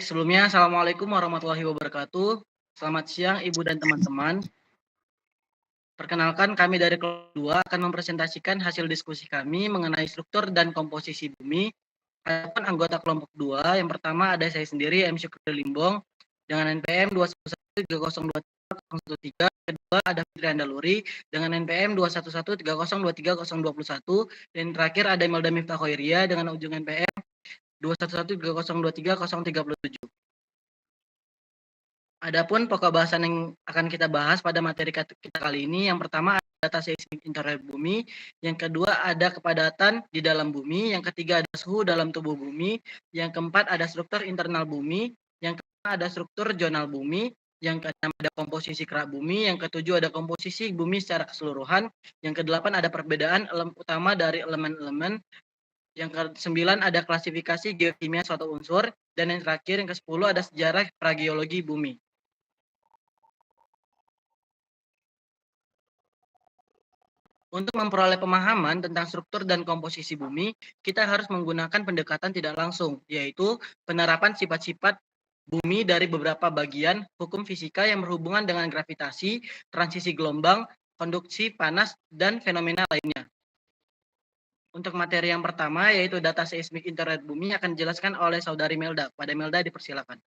Sebelumnya assalamualaikum warahmatullahi wabarakatuh. Selamat siang Ibu dan teman-teman. Perkenalkan kami dari kelompok 2 akan mempresentasikan hasil diskusi kami mengenai struktur dan komposisi bumi. Hadapan anggota kelompok 2, yang pertama ada saya sendiri M. Syukri Limbong dengan NPM 21130230113, kedua ada Fitri Andaluri dengan NPM 21130230021, dan terakhir ada Imelda Miftah Khairia dengan ujung NPM 21130230037. Adapun pokok bahasan yang akan kita bahas pada materi kita kali ini, yang pertama ada data seismik interior bumi, yang kedua ada kepadatan di dalam bumi, yang ketiga ada suhu dalam tubuh bumi, yang keempat ada struktur internal bumi, yang kelima ada struktur zonal bumi, yang keenam ada komposisi kerak bumi, yang ketujuh ada komposisi bumi secara keseluruhan, yang kedelapan ada perbedaan utama dari elemen-elemen, yang ke-9 ada klasifikasi geokimia suatu unsur, dan yang terakhir yang ke-10 ada sejarah prageologi bumi. Untuk memperoleh pemahaman tentang struktur dan komposisi bumi, kita harus menggunakan pendekatan tidak langsung, yaitu penerapan sifat-sifat bumi dari beberapa bagian hukum fisika yang berhubungan dengan gravitasi, transisi gelombang, konduksi panas, dan fenomena lainnya. Untuk materi yang pertama, yaitu data seismik interior bumi, akan dijelaskan oleh Saudari Melda. Pada Melda dipersilakan.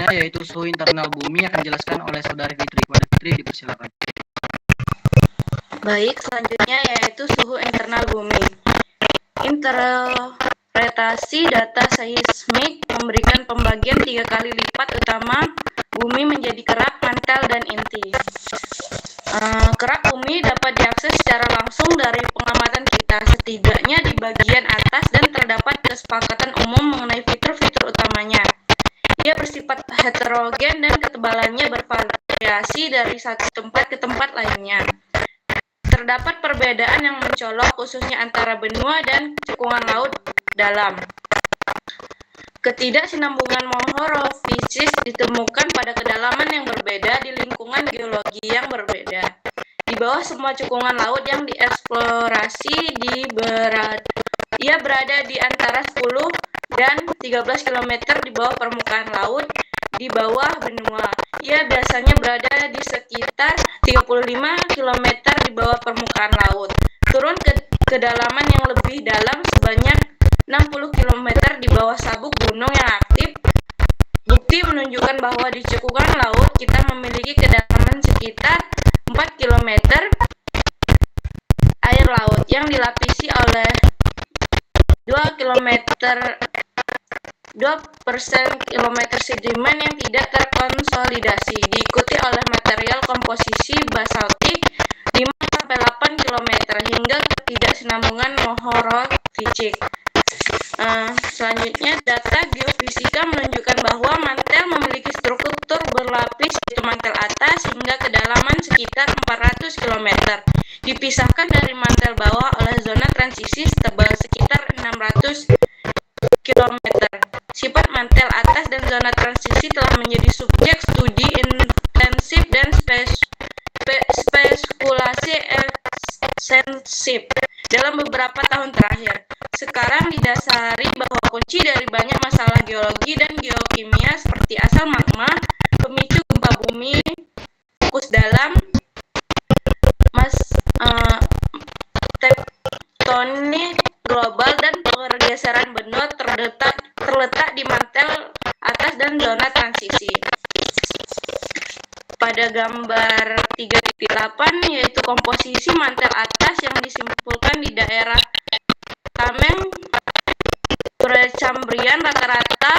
selanjutnya yaitu suhu internal bumi akan dijelaskan oleh Saudari Fitri. Kepada Fitri dipersilakan. Baik, selanjutnya yaitu suhu internal bumi. Interpretasi data seismik memberikan pembagian 3 kali lipat utama bumi menjadi kerak, mantel, dan inti. Kerak bumi dapat diakses secara langsung dari pengamatan kita, setidaknya di bagian atas, dan terdapat kesepakatan umum mengenai fitur-fitur utamanya. Ia bersifat heterogen dan ketebalannya bervariasi dari satu tempat ke tempat lainnya. Terdapat perbedaan yang mencolok khususnya antara benua dan cekungan laut dalam. Ketidaksinambungan morfologis ditemukan pada kedalaman yang berbeda di lingkungan geologi yang berbeda. Di bawah semua cekungan laut yang dieksplorasi ia berada di antara 10 dan 13 km di bawah permukaan laut di bawah benua. Ia biasanya berada di sekitar 35 km di bawah permukaan laut. Turun ke kedalaman yang lebih dalam sebanyak 60 km di bawah sabuk gunung yang aktif. Bukti menunjukkan bahwa di cekungan laut kita memiliki kedalaman sekitar 4 km air laut yang dilapisi oleh 2% kilometer sedimen yang tidak terkonsolidasi, diikuti oleh material komposisi basaltik 5-8 km hingga ketidaksinambungan morfologis. Selanjutnya, data geofisika menunjukkan bahwa mantel memiliki struktur berlapis, yaitu mantel atas hingga kedalaman sekitar 400 km, dipisahkan dari mantel bawah oleh zona transisi setebal sekitar 600 km. Sifat mantel atas dan zona transisi telah menjadi subjek studi intensif dan spekulasi ekstensif dalam beberapa tahun terakhir. Sekarang didasari bahwa kunci dari banyak masalah geologi dan geokimia seperti asal magma, pemicu gempa bumi, fokus dalam, tektonik global, dan pergeseran benua terletak di mantel atas dan zona transisi. Pada gambar 3.8 yaitu komposisi mantel atas yang disimpulkan di daerah Tameng Precambrian, rata-rata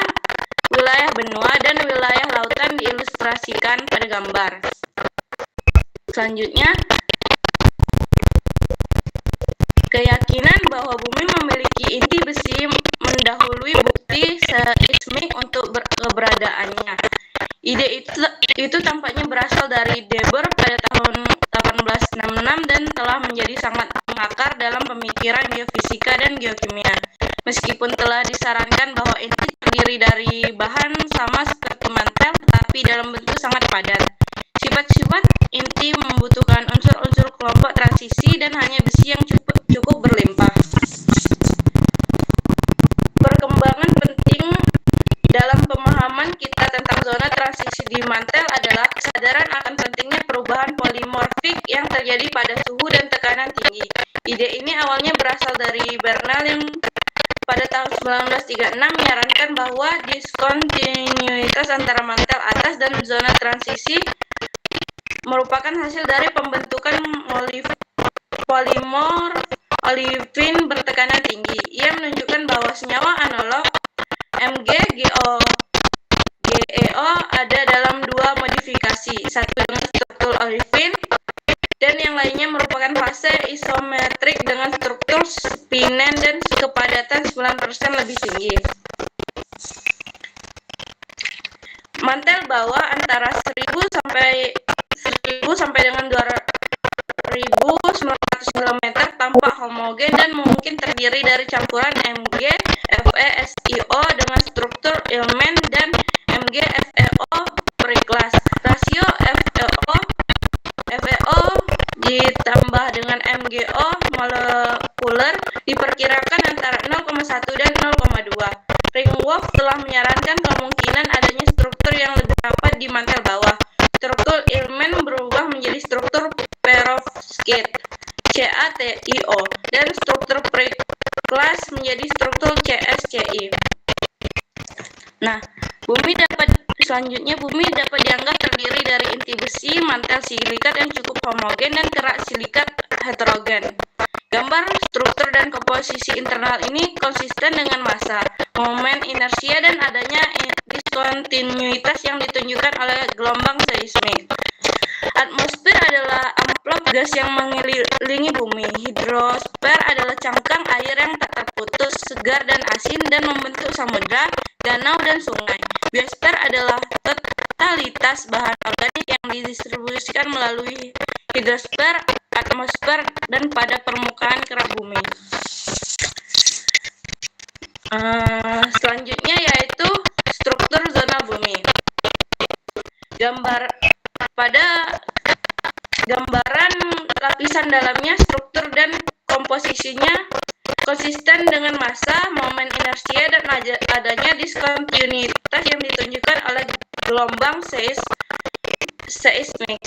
wilayah benua dan wilayah lautan diilustrasikan pada gambar. Selanjutnya, keyakinan bahwa bumi memiliki inti besi mendahului bukti seismik untuk keberadaannya. Ide itu tampaknya berasal dari Deber pada tahun 1866 dan telah menjadi sangat mengakar dalam pemikiran geofisika dan geokimia. Meskipun telah disarankan bahwa inti terdiri dari bahan sama seperti mantel, tetapi dalam bentuk sangat padat. Sifat-sifat inti membutuhkan unsur-unsur kelompok transisi dan hanya besi yang cukup berlimpah. Perkembangan penting dalam pemahaman kita tentang zona transisi di mantel adalah kesadaran akan pentingnya perubahan polimorfik yang terjadi pada suhu dan tekanan tinggi. Ide ini awalnya berasal dari Bernal yang pada tahun 1936 menyarankan bahwa diskontinuitas antara mantel atas dan zona transisi merupakan hasil dari pembentukan polimor olivin bertekanan tinggi. Ia menunjukkan bahwa senyawa analog MgGeO ada dalam dua modifikasi, satu dengan struktur olivin dan yang lainnya merupakan fase isometrik dengan struktur spinen dan kepadatan 9% lebih tinggi. Mantel bawah antara 1000 sampai dengan 2900 km tampak homogen dan mungkin terdiri dari campuran Mg, Fe, SiO dengan struktur ilmen dan Mg, FeO periklas. Rasio FeO ditambah dengan MgO molekuler diperkirakan antara 0,1 dan 0,2. Ringwolf telah menyarankan kemungkinan adanya struktur yang lebih rapat di mantel bawah. Struktur ilmen berubah menjadi struktur perovskit CaTiO dan struktur periklas menjadi struktur CsCi. Nah, bumi dapat Selanjutnya, bumi dapat dianggap terdiri dari inti besi, mantel silikat yang cukup homogen, dan kerak silikat heterogen. Gambar struktur dan komposisi internal ini konsisten dengan massa, momen inersia, dan adanya diskontinuitas yang ditunjukkan oleh gelombang seismik. Atmosfer adalah amplop gas yang mengelilingi bumi. Hidrosfer adalah cangkang air yang tak terputus, segar dan asin, dan membentuk samudra, danau, dan sungai. Biosfer adalah totalitas bahan organik yang didistribusikan melalui hidrosfer, atmosfer, dan pada permukaan kerak bumi. Selanjutnya yaitu struktur zona bumi. Pada gambaran lapisan dalamnya, struktur dan komposisinya konsisten dengan massa, momen inersia, dan adanya diskontinuitas yang ditunjukkan oleh gelombang seismik.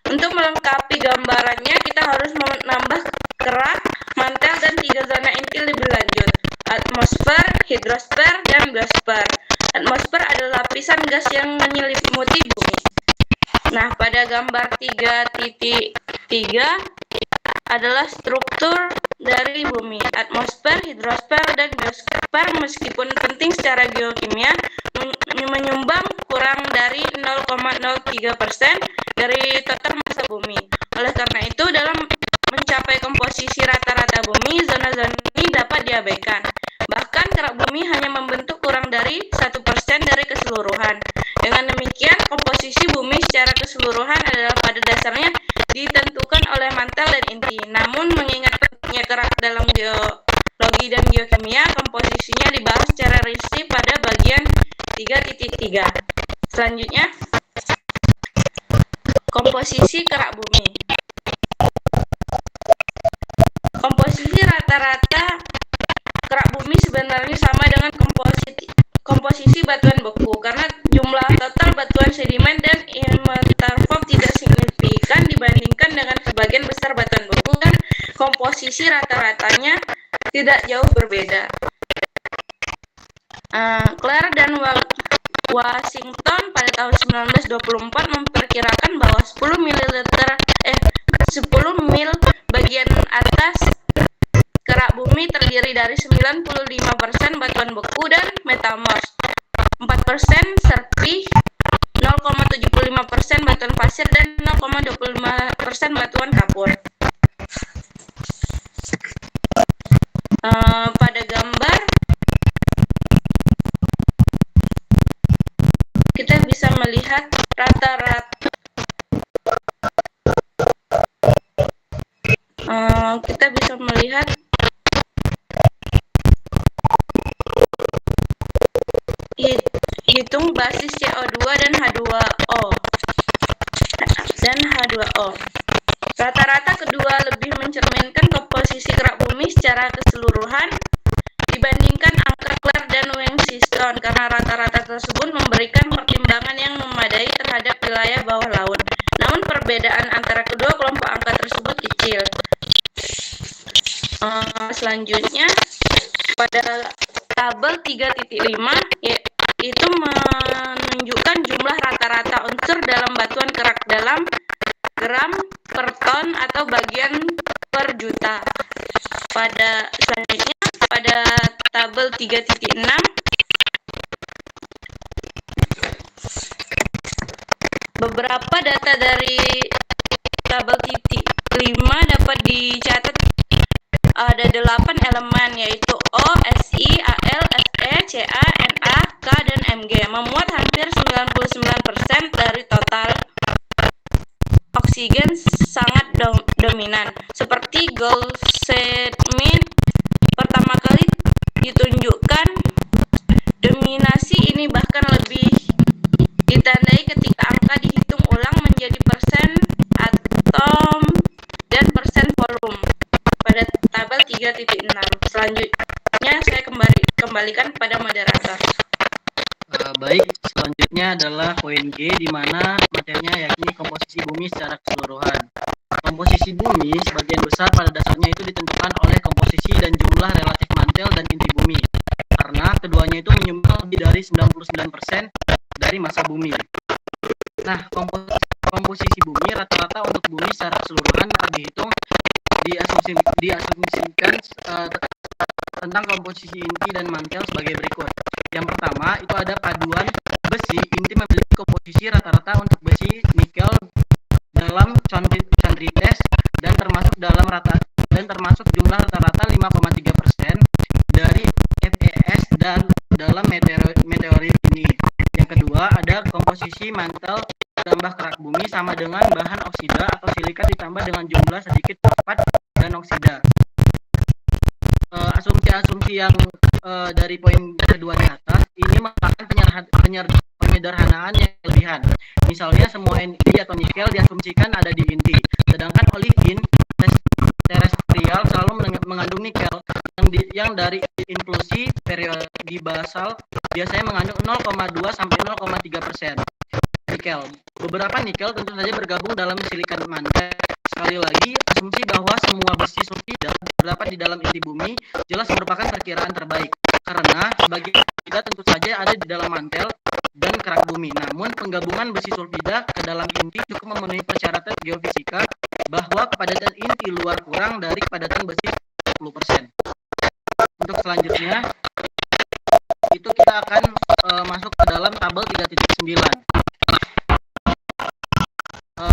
Untuk melengkapi gambarannya, kita harus menambah kerak, mantel, dan 3 zona inti lebih lanjut: atmosfer, hidrosfer, dan biosfer. Atmosfer adalah lapisan gas yang menyelimuti bumi. Nah, pada gambar 3.3 adalah struktur dari bumi. Atmosfer, hidrosfer, dan biosfer meskipun penting secara geokimia, menyumbang kurang dari 0,03% dari total massa bumi. Oleh karena itu, dalam mencapai komposisi rata-rata bumi, zona-zona ini dapat diabaikan. Bahkan kerak bumi hanya membentuk kurang dari 1% dari keseluruhan. Dengan demikian, komposisi bumi secara keseluruhan adalah pada dasarnya ditentukan oleh mantel dan inti. Namun, mengingat pentingnya kerak dalam geologi dan geokimia, komposisinya dibahas secara rinci pada bagian 3.3. Selanjutnya, komposisi kerak bumi. Komposisi rata-rata kerak bumi sebenarnya sama dengan komposisi batuan beku, karena jumlah total batuan sedimen dan metamorf tidak signifikan dibandingkan dengan sebagian besar batuan beku, dan komposisi rata-ratanya tidak jauh berbeda. Clare dan Washington pada tahun 1924 memperkirakan bahwa 10 mil bagian atas kerak bumi terdiri dari 95% batuan beku dan metamorf, 4% serpih, 0,75% batuan pasir, dan 0,25% batuan kapur. Pada gambar kita bisa melihat hitung basis CO2 dan H2O. Rata-rata kedua lebih mencerminkan komposisi kerak bumi secara keseluruhan dibandingkan angka Clare dan Washington, karena rata-rata tersebut memberikan pertimbangan yang memadai terhadap wilayah bawah laut. Namun perbedaan antara kedua kelompok angka tersebut kecil. Selanjutnya, pada tabel 3.5 itu menunjukkan jumlah rata-rata unsur dalam batuan kerak dalam gram per ton atau bagian per juta. Selanjutnya, pada tabel 3.6 beberapa data dari tabel 5 dapat dicatat. Ada 8 elemen, yaitu O, Si, Al, Fe, Ca, Na, K, dan Mg, memuat hampir 99% dari total. Oksigen sangat dominan, seperti Goldschmidt pertama kali ditunjukkan. Dominasi ini bahkan lebih ditandai ketika angka dihitung ulang menjadi persen atom dan persen volume pada tabel 3.6. Selanjutnya saya kembalikan pada moderator. Baik, selanjutnya adalah poin G, di mana materinya yakni komposisi bumi secara keseluruhan. Komposisi bumi sebagian besar pada dasarnya itu ditentukan oleh komposisi dan jumlah relatif mantel dan inti bumi, karena keduanya itu menyumbang lebih dari 99% dari dari massa bumi. Nah, komposisi bumi rata-rata untuk bumi secara keseluruhan dihitung diasumsikan tentang komposisi inti dan mantel sebagai berikut. Yang pertama itu ada paduan besi inti memiliki komposisi rata-rata untuk besi nikel dalam Chondri test dan termasuk jumlah rata-rata 5,3% dari FeS dan dalam meteorit ini. Yang kedua ada komposisi mantel tambah kerak bumi sama dengan bahan oksida atau silika ditambah dengan jumlah sedikit fosfat dan oksida. Asumsi-asumsi yang dari poin kedua di atas ini merupakan penyederhanaan yang kelebihan. Misalnya semua Ni atau nikel diasumsikan ada di inti, sedangkan olivin terestrial selalu mengandung nikel yang dari inklusi periodi basal biasanya mengandung 0,2 sampai 0,3% nikel. Beberapa nikel tentu saja bergabung dalam silikan mantel. Sekali lagi, asumsi bahwa semua besi sulfida terdapat di dalam inti bumi jelas merupakan perkiraan terbaik, karena sebagian sulfida tentu saja ada di dalam mantel dan kerak bumi. Namun, penggabungan besi sulfida ke dalam inti cukup memenuhi persyaratan geofisika bahwa kepadatan inti luar kurang dari kepadatan besi 10%. Untuk selanjutnya, itu kita akan masuk ke dalam tabel 3.9.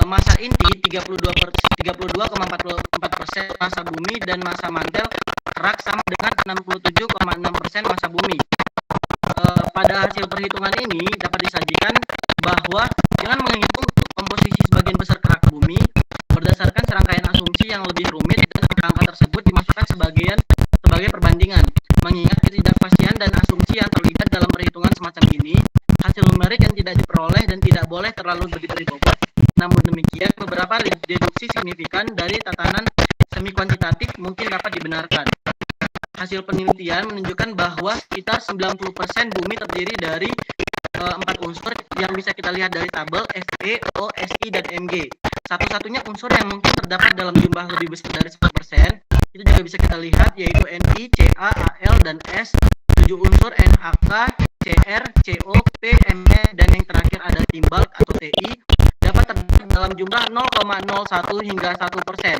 Massa inti 32,44% massa bumi dan massa mantel kerak sama dengan 67,6% massa bumi. Pada hasil perhitungan ini dapat disajikan bahwa dengan menghitung komposisi sebagian besar kerak bumi berdasarkan serangkaian asumsi yang lebih rumit dan angka-angka tersebut dimasukkan sebagai perbandingan. Mengingat ketidakpastian dan asumsi yang terlibat dalam perhitungan semacam ini, hasil numerik yang tidak diperoleh dan tidak boleh terlalu diberi bobot. Namun demikian, beberapa deduksi signifikan dari tatanan semi kuantitatif mungkin dapat dibenarkan. Hasil penelitian menunjukkan bahwa sekitar 90% bumi terdiri dari 4 unsur yang bisa kita lihat dari tabel Fe, O, Si, dan Mg. Satu-satunya unsur yang mungkin terdapat dalam jumlah lebih besar dari 10% itu juga bisa kita lihat yaitu Ni, Ca, Al, dan S. 7 unsur NaK, Cr, Co, P, Me, dan yang terakhir ada timbal atau Ti dapat terdapat dalam jumlah 0,01 hingga 1%.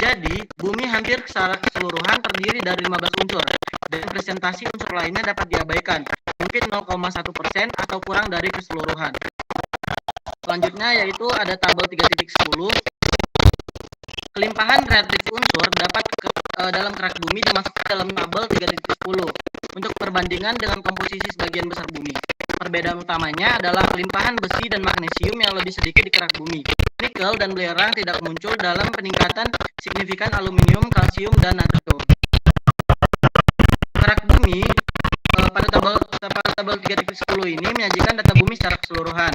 Jadi, bumi hampir secara keseluruhan terdiri dari 15 unsur, dan presentasi unsur lainnya dapat diabaikan, mungkin 0,1% atau kurang dari keseluruhan. Selanjutnya yaitu ada tabel 3.10. Kelimpahan reaktif unsur dapat dalam kerak bumi dimasukkan dalam tabel 3.10 untuk perbandingan dengan komposisi sebagian besar bumi. Perbedaan utamanya adalah kelimpahan besi dan magnesium yang lebih sedikit di kerak bumi. Nikel dan belerang tidak muncul dalam peningkatan signifikan aluminium, kalsium, dan natrium. Kerak bumi pada tabel 3.10 ini menyajikan data bumi secara keseluruhan.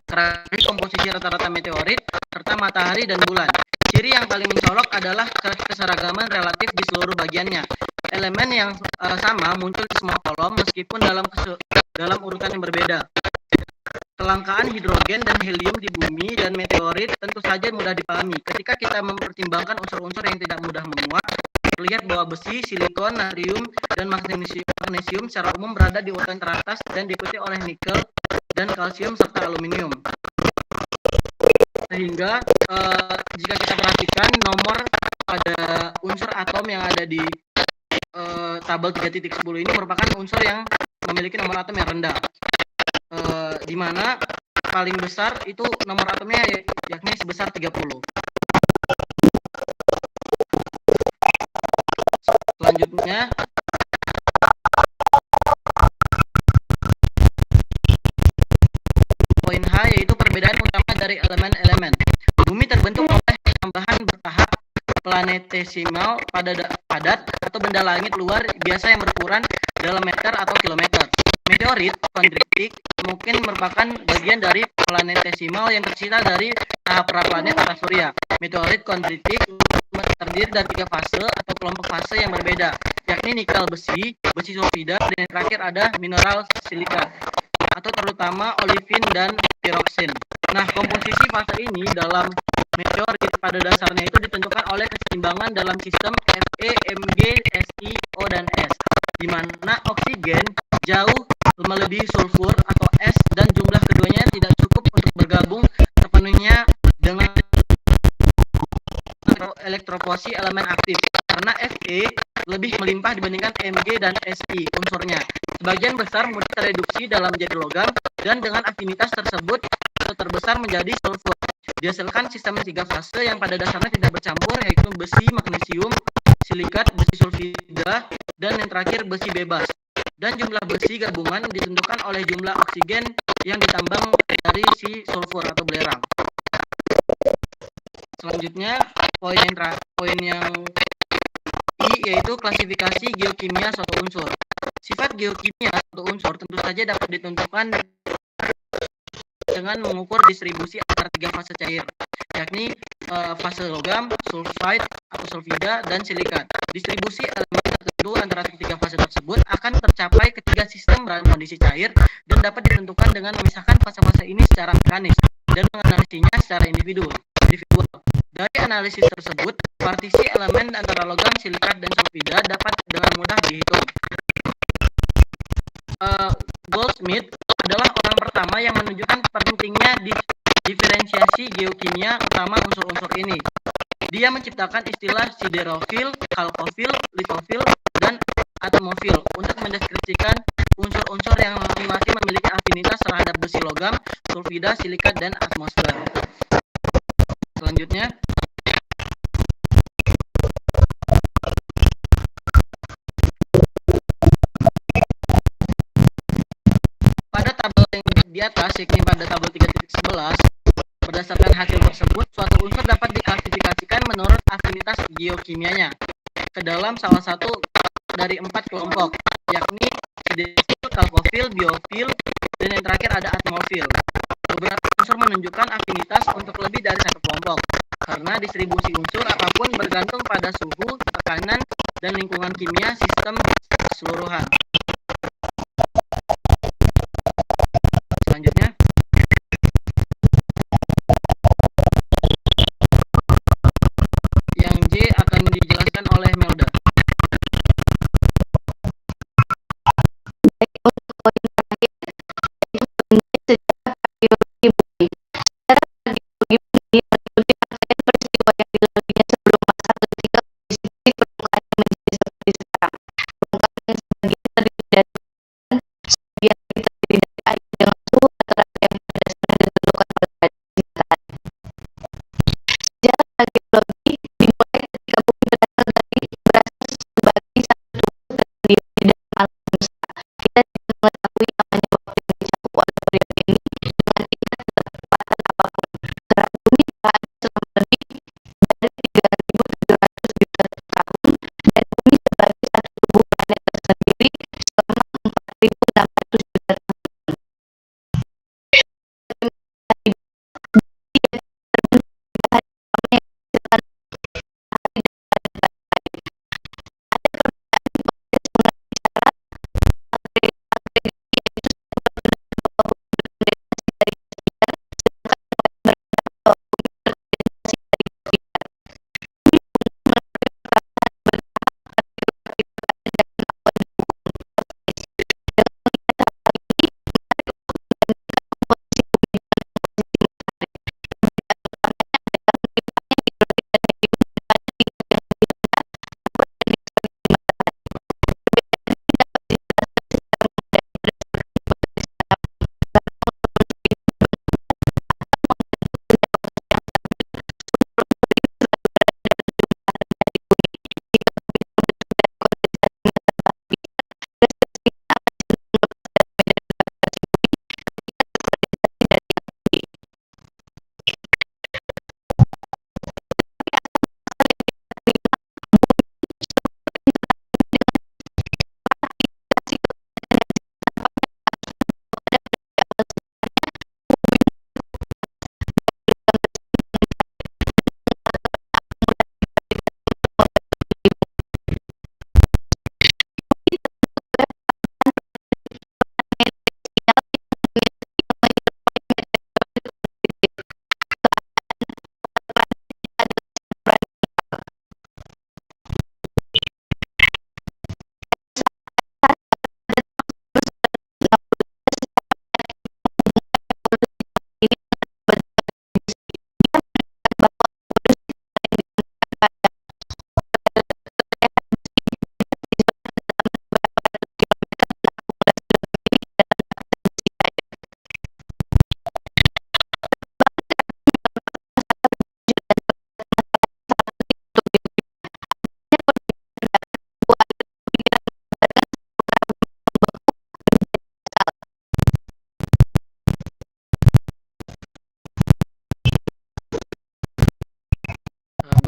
Kerak komposisi rata-rata meteorit serta matahari dan bulan. Ciri yang paling mencolok adalah keseragaman relatif di seluruh bagiannya. Elemen yang sama muncul di semua kolom meskipun dalam urutan yang berbeda. Kelangkaan hidrogen dan helium di bumi dan meteorit tentu saja mudah dipahami. Ketika kita mempertimbangkan unsur-unsur yang tidak mudah menguap, terlihat bahwa besi, silikon, natrium, dan magnesium secara umum berada di urutan teratas dan diikuti oleh nikel dan kalsium serta aluminium. Sehingga jika kita perhatikan nomor pada unsur atom yang ada di tabel 3.10 ini merupakan unsur yang memiliki nomor atom yang rendah, di mana paling besar itu nomor atomnya yakni sebesar 30. Selanjutnya poin H yaitu perbedaan utama dari elemen-elemen. Bumi terbentuk oleh tambahan bertahap planetesimal padat atau benda langit luar biasa yang berukuran dalam meter atau kilometer. Meteorit kondritik mungkin merupakan bagian dari planetesimal yang tersisa dari tahap praplanet atas surya. Meteorit kondritik terdiri dari 3 fase atau kelompok fase yang berbeda, yakni nikel besi sulfida, dan yang terakhir ada mineral silika, atau terutama olivin dan piroksin. Nah, komposisi fase ini dalam meteorit pada dasarnya itu ditentukan oleh keseimbangan dalam sistem Fe, Mg, Si, O, dan S, di mana oksigen jauh melebihi sulfur atau S dan keduanya tidak cukup untuk bergabung sepenuhnya dengan elektroposisi elemen aktif karena Fe lebih melimpah dibandingkan Mg dan Si unsurnya. Sebagian besar mudah tereduksi dalam menjadi logam dan dengan afinitas tersebut terbesar menjadi sulfur. Dihasilkan sistem 3 fase yang pada dasarnya tidak bercampur, yaitu besi, magnesium, silikat, besi sulfida, dan yang terakhir besi bebas. Dan jumlah besi gabungan ditentukan oleh jumlah oksigen yang ditambang dari si sulfur atau belerang. Selanjutnya poin yang I yaitu klasifikasi geokimia suatu unsur. Sifat geokimia suatu unsur tentu saja dapat ditentukan dengan mengukur distribusi antara 3 fase cair, yakni fase logam, sulfide atau sulfida, dan silikat. Distribusi elemen tertentu antara 3 fase tersebut akan tercapai ketika sistem berada kondisi cair dan dapat ditentukan dengan memisahkan fase-fase ini secara mekanis dan menganalisinya secara individual. Dari analisis tersebut, partisi elemen antara logam, silikat, dan sulfida dapat dengan mudah dihitung. Goldsmith adalah orang pertama yang menunjukkan pentingnya diferensiasi geokimia utama unsur-unsur ini. Dia menciptakan istilah siderofil, kalkofil, litofil, dan atmofil untuk mendeskripsikan unsur-unsur yang masing-masing memiliki afinitas terhadap besi logam, sulfida, silikat, dan atmosfer. Selanjutnya, pada tabel yang di atas, yakni pada tabel 3.11, berdasarkan hasil tersebut, suatu unsur dapat diklasifikasikan menurut afinitas geokimianya ke dalam salah satu dari 4 kelompok, yakni siderofil, kalkofil, biofil, dan yang terakhir ada atmofil. Beberapa unsur menunjukkan afinitas untuk lebih dari satu kelompok, karena distribusi unsur apapun bergantung pada suhu, tekanan, dan lingkungan kimia sistem keseluruhan. Selanjutnya, yang J akan dijelaskan oleh Melda.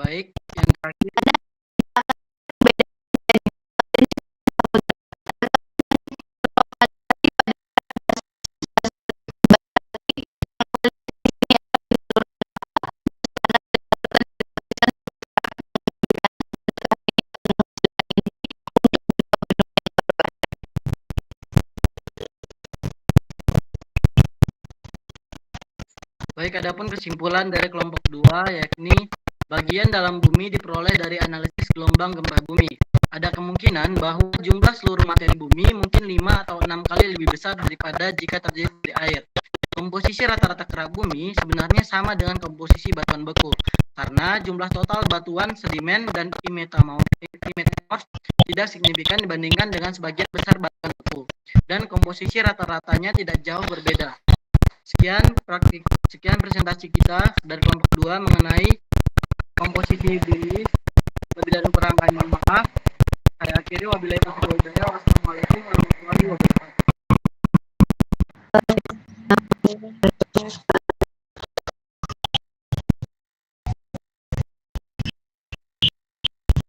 Baik, yang terakhir. Baik, adapun kesimpulan dari kelompok 2 yakni bagian dalam bumi diperoleh dari analisis gelombang gempa bumi. Ada kemungkinan bahwa jumlah seluruh materi bumi mungkin 5 atau 6 kali lebih besar daripada jika terjadi di air. Komposisi rata-rata kerak bumi sebenarnya sama dengan komposisi batuan beku, karena jumlah total batuan, sedimen, dan imetamorf tidak signifikan dibandingkan dengan sebagian besar batuan beku, dan komposisi rata-ratanya tidak jauh berbeda. Sekian presentasi kita dari kelompok 2 mengenai komposisi bumi. Lebih dan kurang kami mohon maaf. Saya akhiri, wabillahi taufiq wal hidayah.